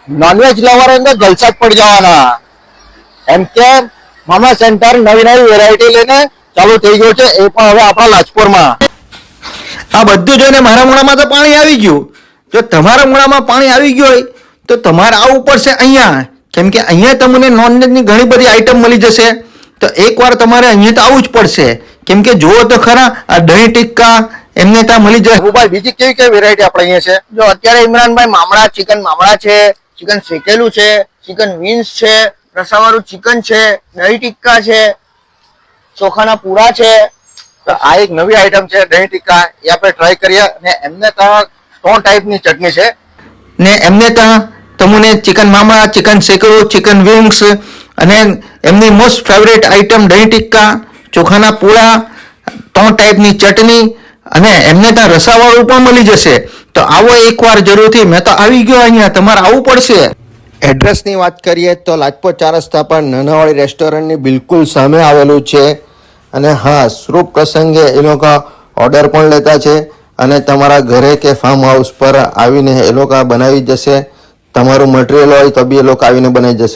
Non veg lover અંદર જલસા જ પડી જવાના. એમ કે મામા સેન્ટર નવી નવી વેરાયટી લઈને ચાલુ થઈ ગયું છે, એ પણ હવે આપણા લાજપુરમાં. આ બધું જોઈને મારા મોઢામાં તો પાણી આવી ગયું. જો તમારા મોઢામાં પાણી આવી ગયું હોય તો તમારે આવવું પડશે અહીંયા, કેમ કે અહીંયા તમને નોનવેજની ઘણી બધી આઈટમ મળી જશે. તો એકવાર તમારે અહીંયા તો આવવું જ પડશે, કેમ કે જુઓ તો ખરા આ દહીં ટિક્કા એમને ત્યાં મળી જશે. ભાઈ બીજી કેવી કેવી વેરાયટી આપણે અહીંયા છે? જો અત્યારે ઇમરાનભાઈ મામડા છે, ચિકન શેકેલું છે, ચિકન વિંગ્સ છે, રસાવાળું ચિકન છે, દહીં ટિક્કા છે, ચોખાના પૂરા છે. તો આ એક નવી આઈટમ છે દહીં ટિક્કા, એ આપણે ટ્રાય કરીએ. અને એમને ત્યાં 3 ટાઈપની ચટણી છે. ને એમને ત્યાં તમને ચિકન મામા, ચિકન શેકડું, ચિકન વિંગ્સ અને એમની મોસ્ટ ફેવરેટ આઈટમ દહીં ટિક્કા, ચોખાના પૂળા, 3 ટાઈપની ચટણી અને એમને ત્યાં રસાવાળું પણ મળી જશે. તો આવો એકવાર જરૂરથી. મેં તો આવી ગયો અહીંયા, તમારે આવવું પડશે. એડ્રેસની વાત કરીએ તો લાજપત 4 રસ્તા પર નાનાવાળી રેસ્ટોરન્ટની બિલકુલ સામે આવેલું છે. અને હા, શુભ પ્રસંગે એ લોકો ઓર્ડર પણ લેતા છે અને તમારા ઘરે કે ફાર્મ હાઉસ પર આવીને એ લોકો બનાવી જશે. તમારું મટીરિયલ હોય તો બી એ લોકો આવીને બનાવી જશે.